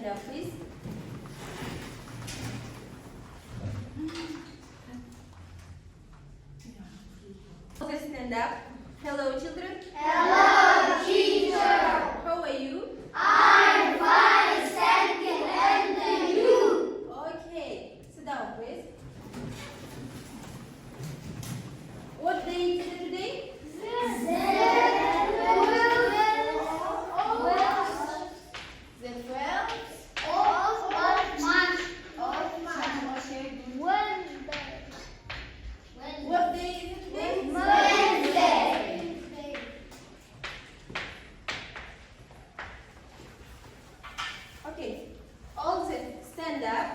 up, please. Stand up. Hello, children. Hello, teacher. How are you? I'm fine, thank you, and you? Okay. Sit down, please. What day is it today? The 12th of March. Okay. Wednesday. What day is it today? Wednesday. Okay. All set. Stand up.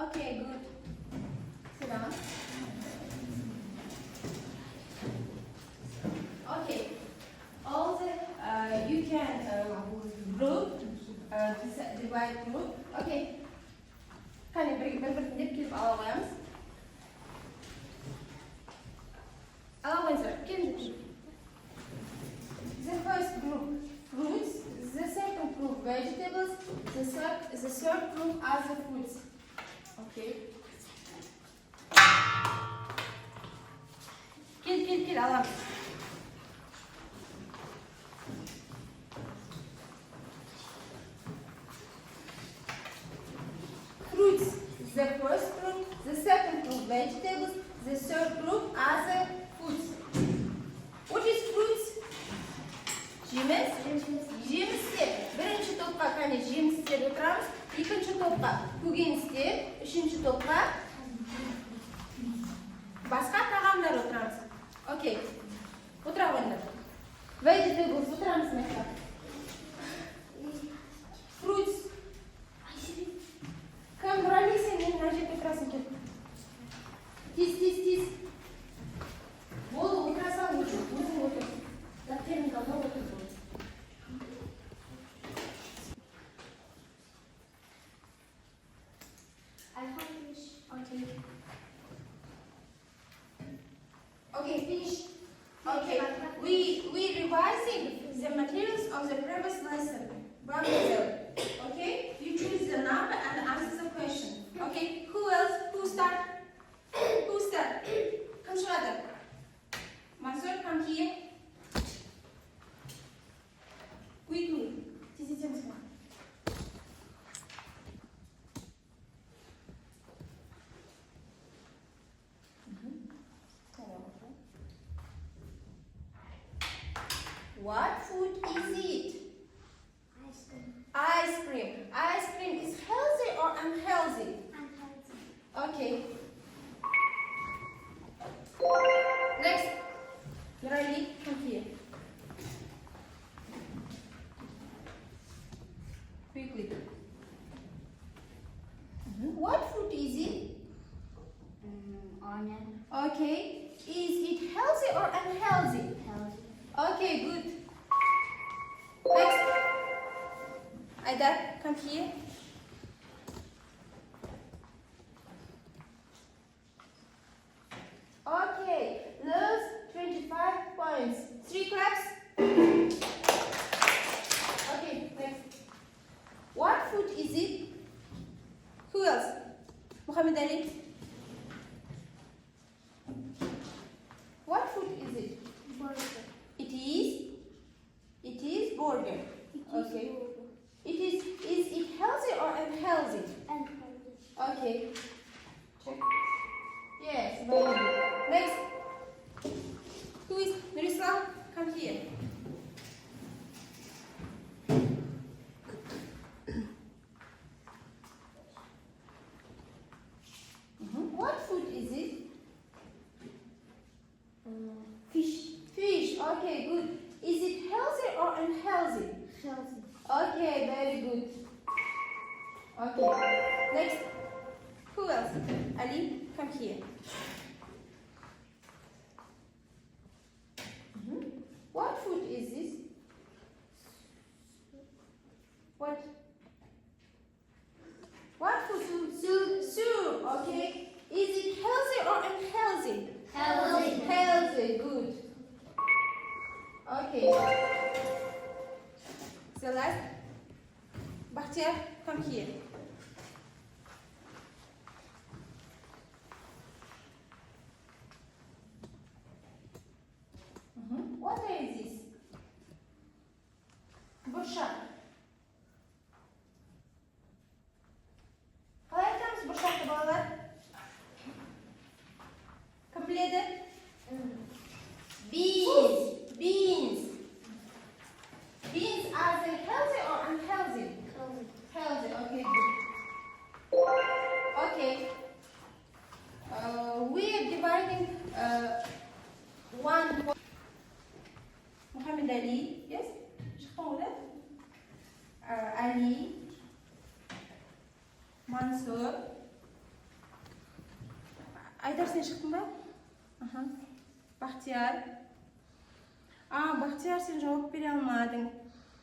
Okay, good. Sit down. Okay. All the you can group divide group. Okay. Қане бір-біртіндеп келіп ала қоямыз. Ала қойыңыздар. Келіңіздер. The first group fruits, the second group vegetables, the third group are the fruits. Okay. Кел, аламыз. Fruits, the first group, the second group vegetables, the third group are the foods. What is fruits? Жемістер. Бірінші топқа қане жемістер отырамыз, екінші топқа көкөністер, үшінші топқа басқа тағамдар отырамыз. Окей. Отыра қойыңдар. Vegetables отырамыз мектеп. Fruits. Кім рали сен мен мына жерге отырасың кел. Тез. Болды отырасың өзің отыр. Дәптеріңді алып отыр. Okay, finish. Okay, we revising the materials of the previous lesson. One result. Okay, you choose the number and answer the question. Okay, who else? Who start? Come шығады. Мансур, come here. Quickly. Тез. What food is it? Ice cream. Ice cream is healthy or unhealthy? Unhealthy. Okay. Next. Riley, come here. Quickly. What fruit is it? Onion. Okay. Is it healthy or unhealthy? Healthy. Okay. come here. Okay, lose 25 points. 3 claps. Okay, next. What food is it? Who else? Muhammad Ali. What food is it? Burger. It is burger. Okay. Is it healthy or unhealthy? And Okay. Check. Yes, very good. Next. Who is Nurislam? Come here. What food is it? fish. Fish. Okay, good. Is it healthy or unhealthy? Healthy. Okay, very good. Okay. Next. Who else? Ali, come here. What food is this? What? What food? Soup. Okay. Is it healthy or unhealthy? Healthy. Healthy. Good. Okay. So last. Bakhtiar, come here. What is this? Burşak. Қалай айтамыз бұршақты балалар? Кім біледі? Beans. Beans are they healthy or unhealthy? Healthy. Okay. Good. Okay. We are dividing one. Muhammad Ali, yes? Шықтың ғой да? Ali, Мансур. Айдар, сен шықтың ба? Бахтияр. Бахтияр, сен жауап бере алмадың.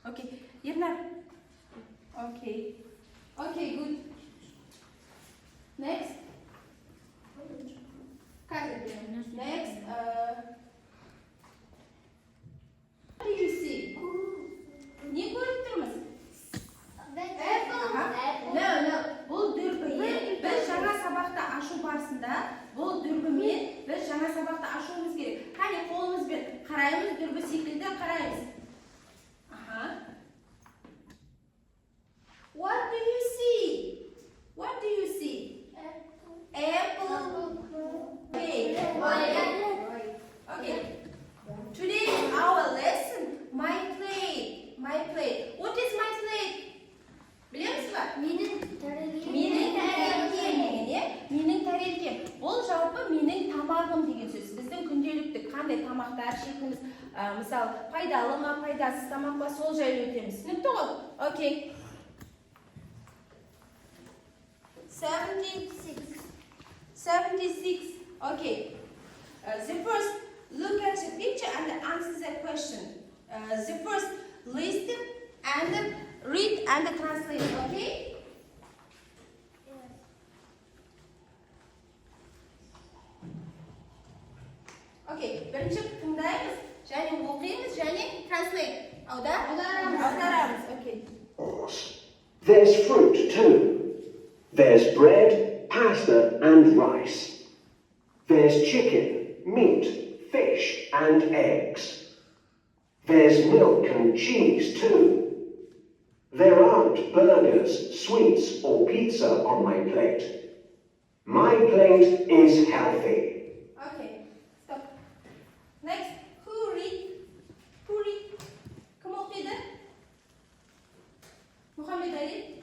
Окей. Ернар. Окей. Окей, good. Next. Next. What do you see? Не көріп тұрмыз? No. Бұл дүрбімен біз жаңа сабақты ашу барысында, бұл дүрбімен біз жаңа сабақты ашуымыз керек. Қане қолымызбен қараймыз, дүрбі секілді қараймыз. What do you see? What do you see? Apple. Okay. Today our lesson, my plate. What is my plate? Білеміз ба? Менің тәрелкем. Менің тәрелкем. Бұл жалпы менің тамағым деген сөз. Біздің күнделікті қандай тамақтар ішетініміз, мысалы, пайдалы ма, пайдасыз тамақ па, сол жайлы өтеміз. Түсінікті ғой? Окей. 76. Okay. The first, look at the picture and answer the question. The first, listen and read and translate. Okay? Okay. Бірінші тыңдаймыз, және оқимыз, және translate. Аударамыз. Okay. There's fruit too. There's bread, pasta and rice. There's chicken, meat, fish and eggs. There's milk and cheese too. There aren't burgers, sweets or pizza on my plate. My plate is healthy. Okay, stop. Next, who read? Come on, Peter. Muhammad Ali.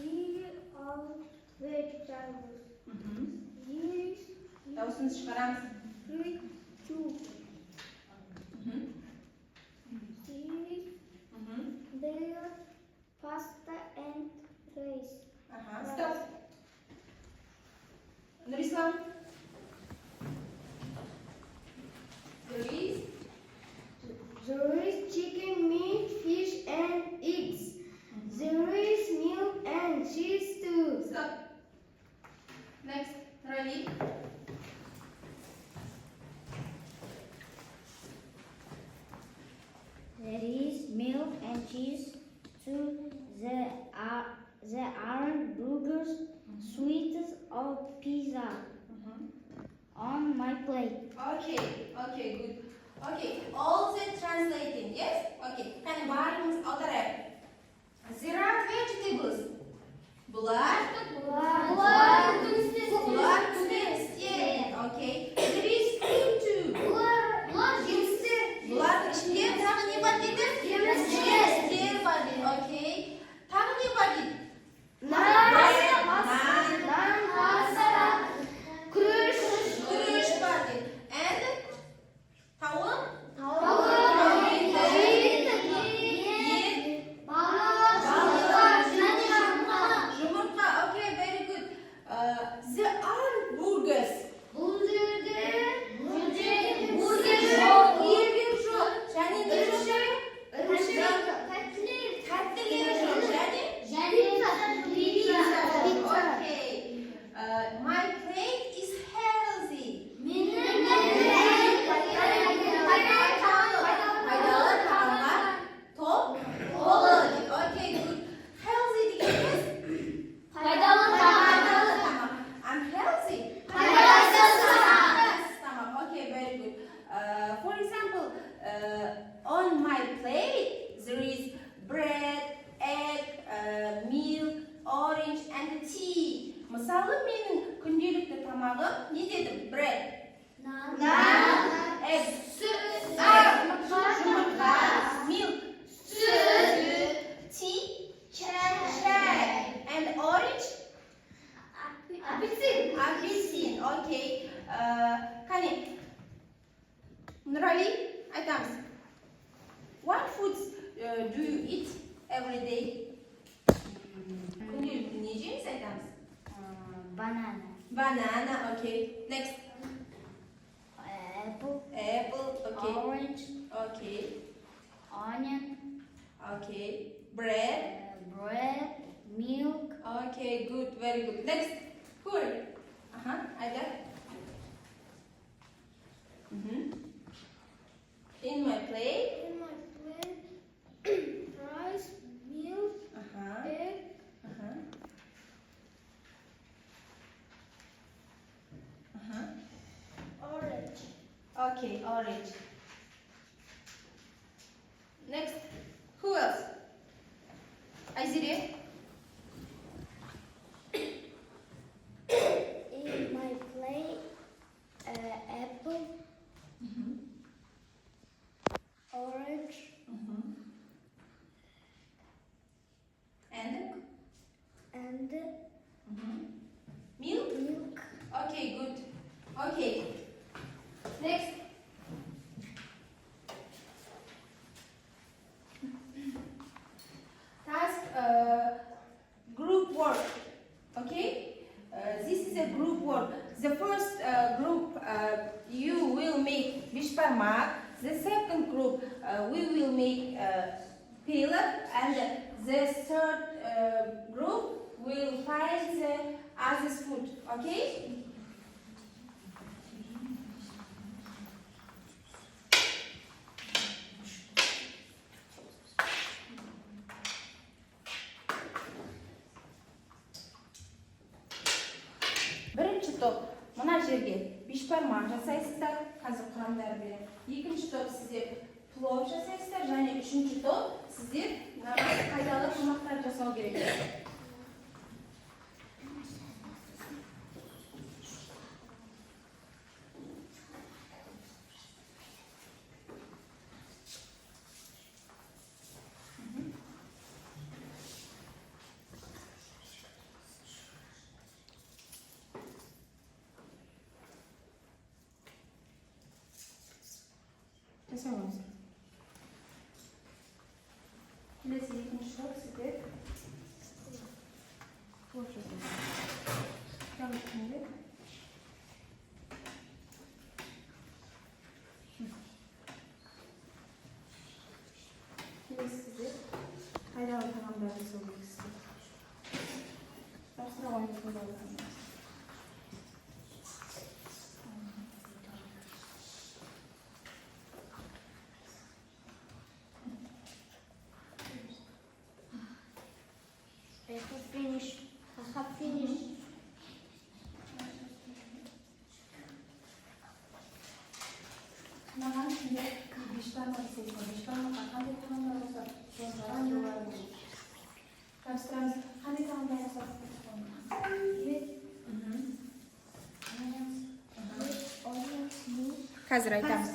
We are vegetables. Yes. Dawsını çıkaramız. Fruit too. There pasta and rice. Stop. cheese. 2. There aren't burgers, sweets, or pizza on my plate. Okay, good. Okay, all the translating, yes? Okay, and bottoms autarayық. There are vegetables. Бұлар көкөністер. Okay. There is fruit too. Бұлардың ішінде тағы не бар деді? Жемістер бар деді. Okay. Тағы не бар деді? Күріш бар деді. And тауық? Жұмыртқа. Okay, very good. There aren't burgers. Бургер жоқ. Және не жоқ? Тәттілер жоқ. Және okay. My plate is healthy. Пайдалы тағамға толы. Okay, good. Healthy дегеніміз I'm healthy. Tamam. Okay, very good. For example, on my plate there is bread, egg, milk, orange and tea. Мысалы, менің күнделікті тамағым не дедім? Bread, egg, жұмыртқа, milk, tea, chai, and orange, апельсин. Okay. Қане, Нұрали, айтамыз. What foods do you eat every day? Күнделікті не жейміз айтамыз? Banana, okay. Next. Apple, Okay. orange, Okay. onion, Okay. Bread. bread, milk, Okay, good, very good. Next. Cool. Ada. In my plate. rice, milk, egg, orange. Okay, orange. Next. Who else? Azire. In my plate, apple, orange, And and milk. milk. Okay, good. Okay. Next. Task group work. Okay. This is a group work. The first group you will make bishparmak. The second group we will make pillar, and the third group will find the other food. Okay. Бірінші топ мына жерге бишбармақ жасайсыздар, қазір құрамдары беремін. Екінші топ сіздер плов жасайсыздар, және үшінші топ сіздер пайдалы тамақтар жасау керек. Жасаймыз. Келесі екінші топ сіздер плов жасайсыздар. Келесі сіздер пайдалы тағамдар жасау керексіздер. Тапсыра қойыңыз. finished. I have finished. Маған сендер бешбармақ істейсің. Бешбармаққа қандай тағамдар болса, соны жоғары. Тапсырамыз. Қандай тағамдар болса, қазір айтамыз.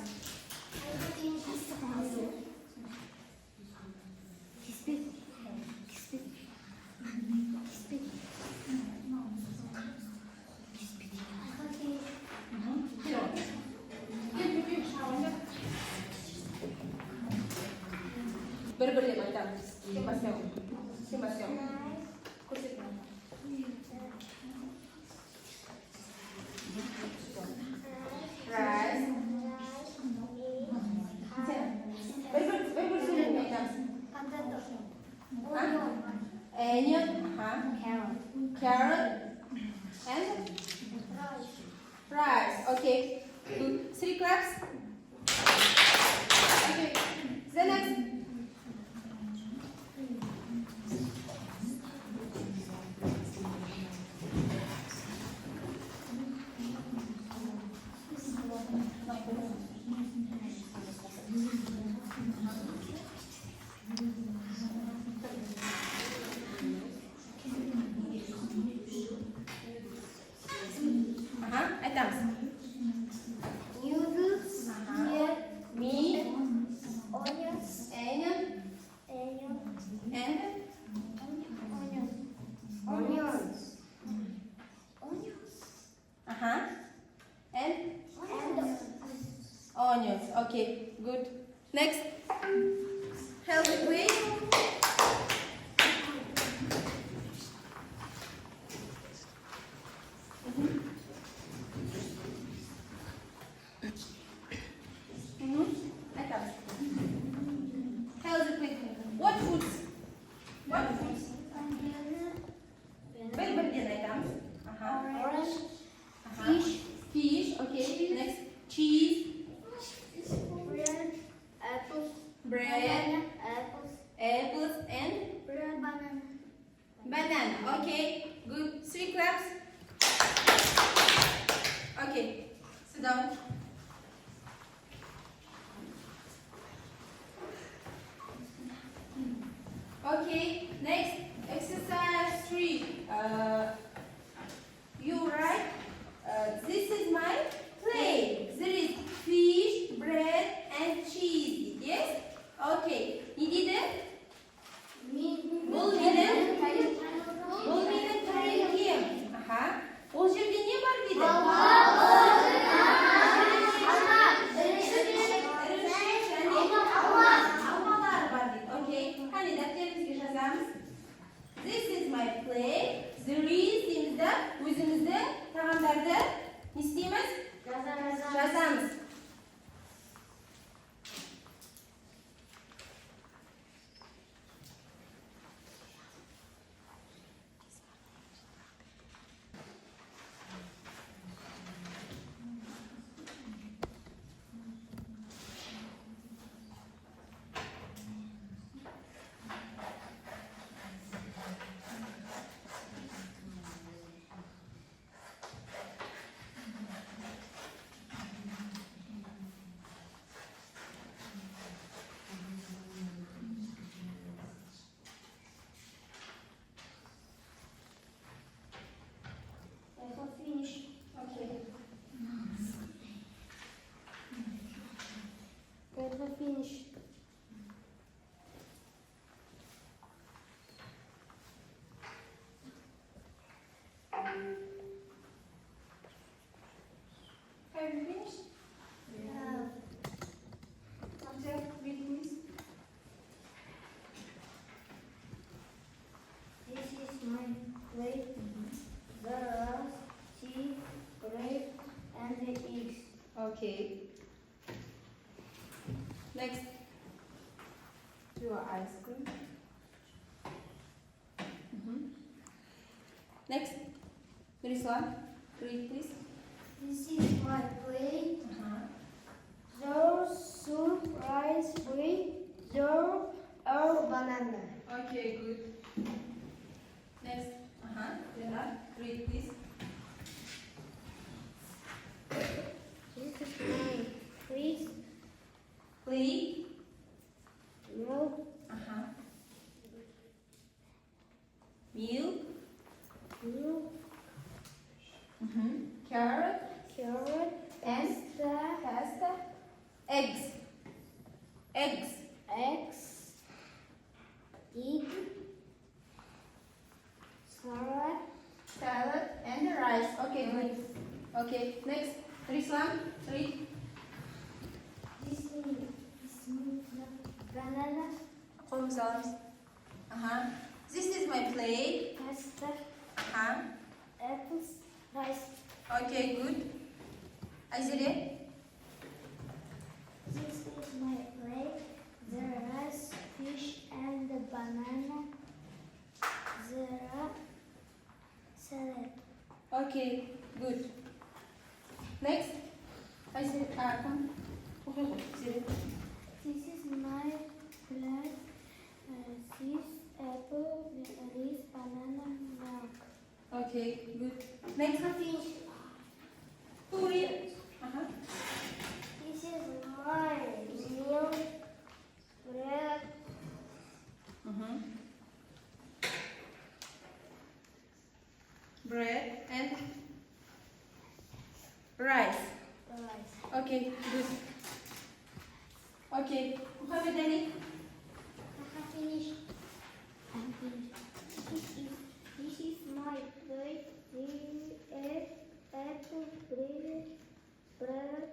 Бір-бірлеп айтамыз. Сен бастауың. Сен бастауың. Көрсетме. Rice. Бір-бір сөйлеп айтамыз. Onion. Carrot. And rice. Okay. Good. 3 claps. Okay. The next. Айтамыз. Noodles. Meat. Onions. Onion. And Onions. and onions. Okay, good. Next. Healthy way. Healthy way. What foods? Бір-бірден айтамыз. Orange. Fish. Okay. Next. Cheese. Bread. Apples Apples. and Banana. banana. Okay. Good. 3 claps. Okay. Sit down. Okay. Next. Exercise 3. You write. This is my plate. There is fish, bread, and cheese. Yes? Okay. Ne dedi? Бұл менің тәрелкем. Ол жерде не бар дейді? Алмалар бар дейді. Окей. Қане дәптерімізге жазамыз. This is my plate. There is деймізді. Өзімізді тағамдарды не істейміз? Жазамыз. Finish. Have you finished? Read, please. This is my plate. There are tea, bread, and the eggs. Okay. Next. Your ice cream. Next. Miroslav, read please. This is my plate. There's soup, rice, bread, there are banana. Okay, good. Next. eggs. Eggs. eggs, egg, salad, Salad and rice. Okay, good. Okay, next. Rislam, read. this is banana, Qo'yimiz olamiz. This is my plate. pasta, Uh-huh. apples, rice. Okay, good. Azile. This is my plate, the rice, fish, and the banana, the salad. Okay, good. Next. Azile. Come. Azile. This is my plate, fish, apple, rice, banana, milk. Okay, good. Next. Fish. Puri. Uh-huh. This is my milk, bread, Uh-huh. Bread and rice. rice. Okay, good. Okay, Muhammad Ali. I have finished. I'm finished. This is my plate, egg, apple, bread,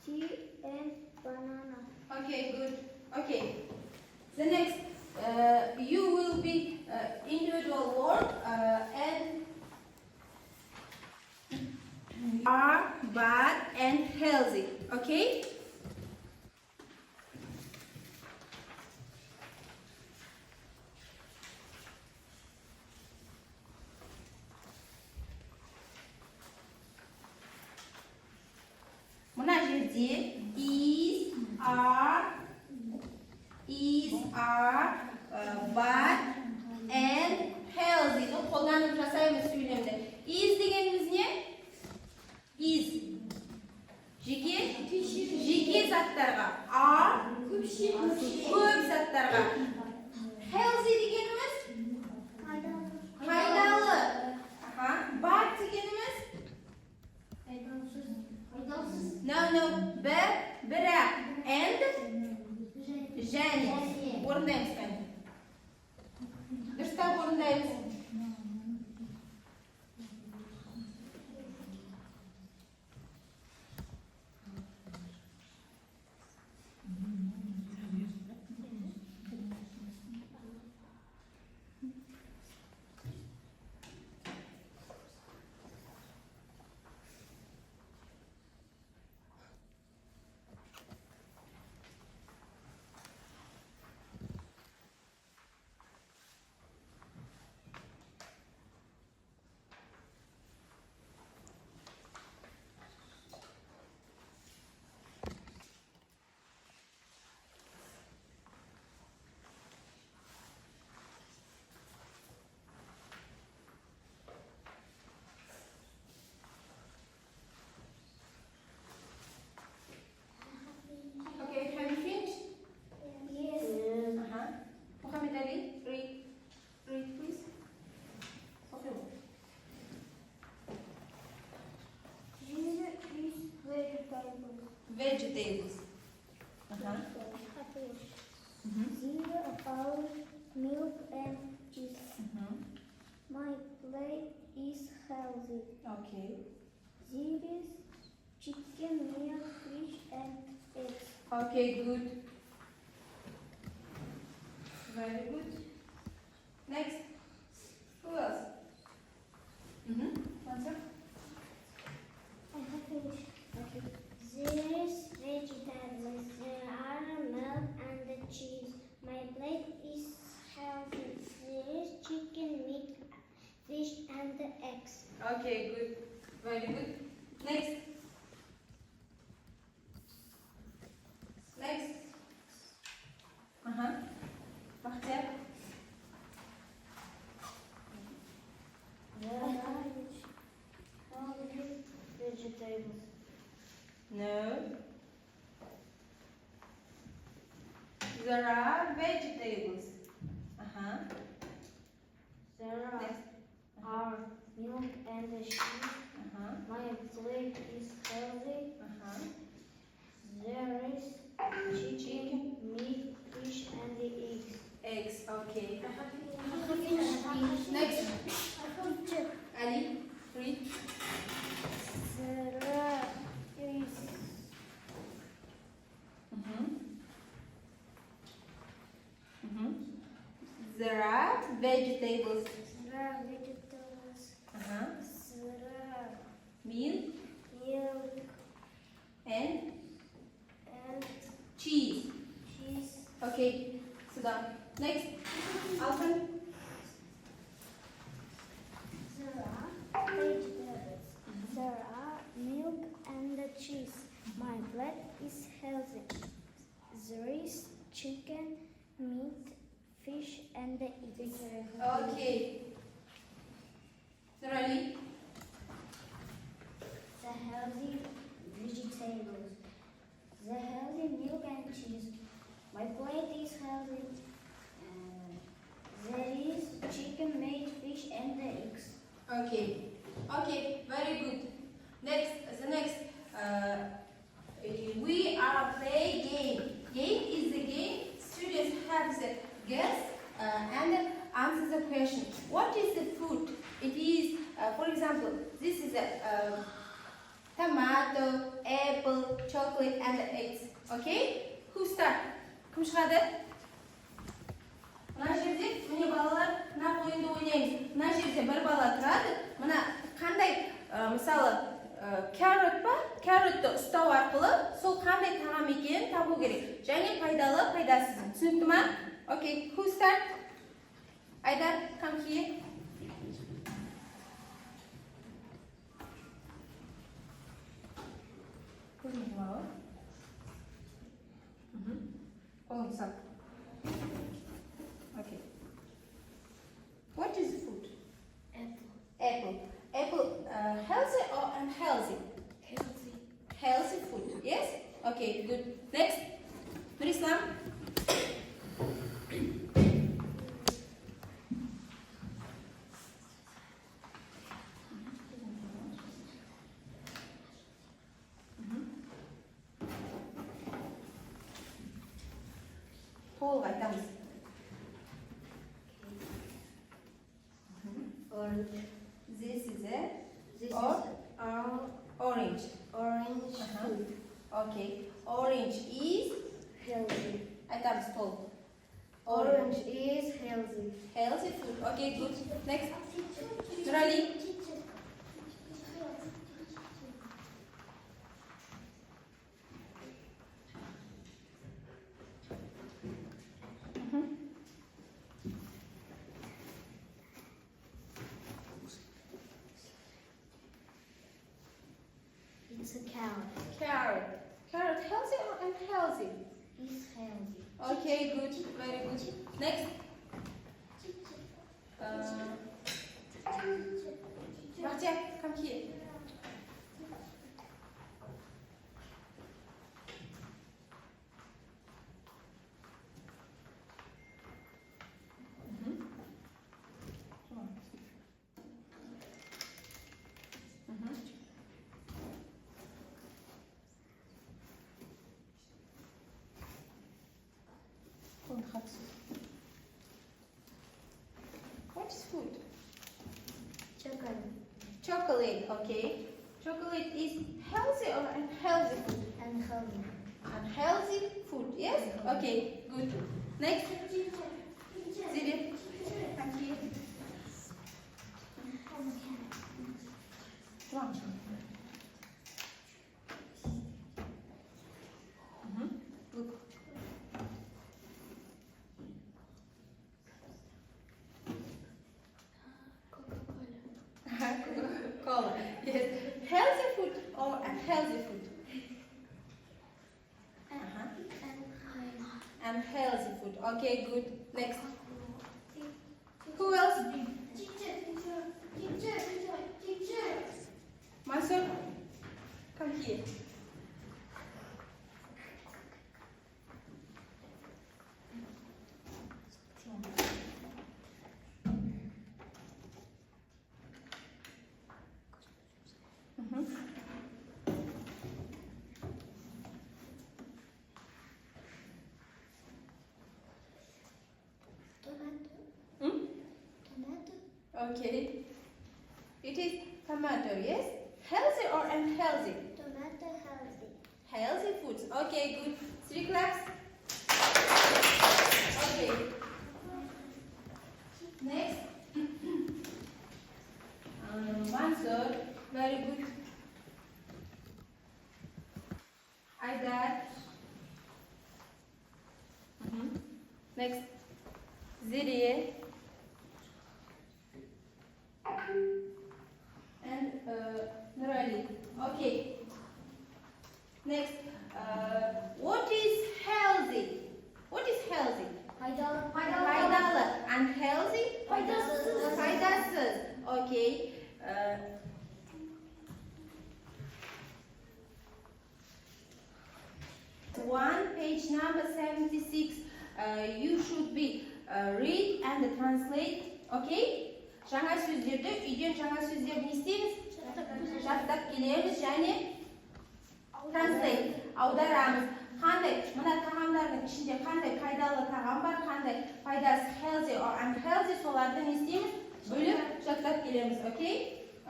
tea, and banana. Okay, good. Okay. The next, you will be individual work and are bad and healthy. Okay. Мына жерде bad and healthy қолданып жасаймыз сөйлемді. Is дегеніміз не? Is жеке заттарға, are көп заттарға. Healthy дегеніміз пайдалы. Bad дегеніміз No, бірақ and және орындаймыз кәне. Дұрыстап орындаймыз. Vegetables. Zero about milk and cheese. My plate is healthy. Okay. There is chicken, milk, fish, and eggs. Okay, good. Very good. Next. Who else? Answer. I have finished. Okay. There is vegetables. There are milk and cheese. My plate is healthy. There is chicken, meat, fish, and eggs. Okay, good. Very good. Next. Next. Bakhtiar. There are vegetables. No. There are vegetables. There Next. are milk and cheese. My plate is healthy. There is chicken, meat, fish, and the eggs. Eggs, okay. Next. Ali, read. There are vegetables. There are vegetables. There are Milk milk and and cheese. cheese. Okay, sit down. Next. Alvin. There are vegetables. There are milk and the cheese. My plate is healthy. There is chicken, meat, fish, and the eggs. Okay. Turali. The healthy vegetables. The healthy milk and cheese. My plate is healthy. There is chicken, meat, fish, and the eggs. Okay. Okay, very good. Next, the next. We are playing game. Game is the game. Students have the guess and answer the question. What is the food? It is, for example, this is a tomato, apple, chocolate, and eggs. Okay? Who start? Кім шығады? Мына жерде, міне балалар, мына ойынды ойнаймыз. Мына жерде бір бала тұрады. Мына қандай, мысалы, carrot па? Carrotты ұстау арқылы сол қандай тағам екенін табу керек. Және пайдалы, пайдасыз. Түсінікті ма? Okay, who start? Айдар, come here. Okay. What is food? Apple. Apple, healthy or unhealthy? Healthy food, yes? Okay, good. Next. Nurislam. Толық айтамыз. Orange. This is a This orange. orange food. Okay. Orange is Healthy. айтамыз толық. Orange is healthy. Healthy food. Okay, good. Next. Nurali. It's a carrot. Carrot. Carrot, healthy or unhealthy? It's healthy. Okay, good. Very good. Next. Martia, come here. What is food? Chocolate. Chocolate, okay. Chocolate is healthy or unhealthy food? And healthy. Unhealthy food, yes? Okay, good. Next. Ziri. Come here. Come on. Look. Cola. Yes. Healthy food or unhealthy food? Unhealthy food. Okay, good. Next. Who else? Mansur, come here. Okay. It is tomato, yes? Healthy or unhealthy? Tomato healthy. Healthy foods. Okay, good. 3 claps. Okay. Next. 1/3. Very good. Aydar. Next. Ziriye. And Nurali. Okay. Next. What is healthy? What is healthy? Faydalı. And healthy? Faydasız. Faydasız. Okay. Page number 76. You should be read and translate. Okay? Жаңа сөздерді үйден жаңа сөздерді не істейміз? Жаттап келеміз және translate, аударамыз. Қандай, мына тағамдардың ішінде қандай пайдалы тағам бар, қандай пайдасы healthy or unhealthy, соларды не істейміз? Бөліп жаттап келеміз. Okay?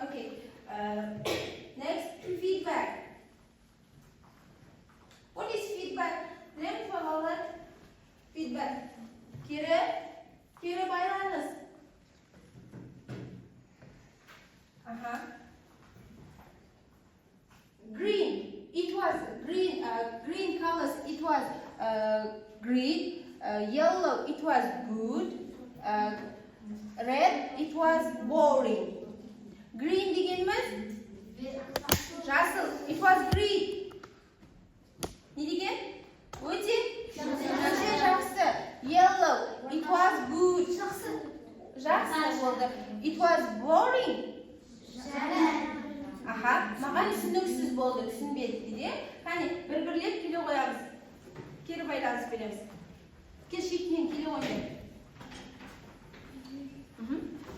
Okay. Next, feedback. What is feedback? Білеміз бе балалар? Feedback. Кері байланыс. Green. It was green. Green colors. It was green. Yellow. It was good. Red. It was boring. Green дегеніміз? Жасыл. It was green. Не деген? Өте жақсы. Yellow. It was good. Жақсы болды. It was boring. Маған түсініксіз болды, түсінбедік де. Қане, бір-бірлеп келе қоямыз. Кері байланыс береміз. Кел шетінен келе қоймай.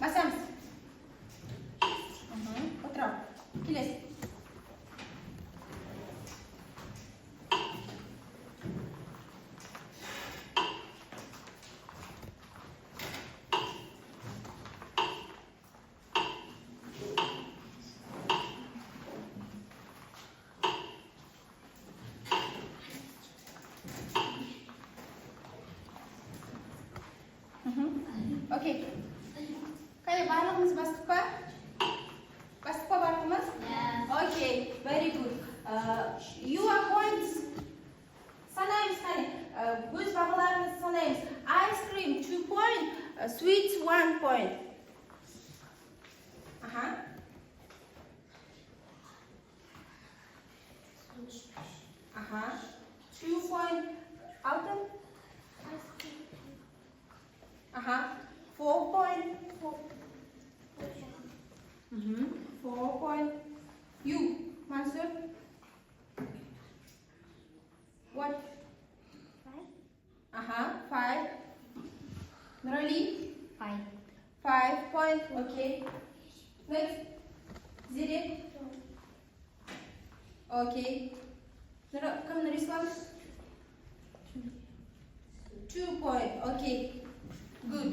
Басамыз. Отырау. Келесі. Okay. Kalian bарлығымыз бастық па? Бастық па барлығымыз? Okay, very good. You are points. Санаймыз, қане. Өз бағаларымызды санаймыз. Ice cream 2 point, sweets 1 point. 2 point. Алтын? 4 point. 4 point. You, Mansur? What? 5. Nurali? 5 point. Okay. Next. Ziri? Okay. Come, Nurislam? 2 point. Okay. Good.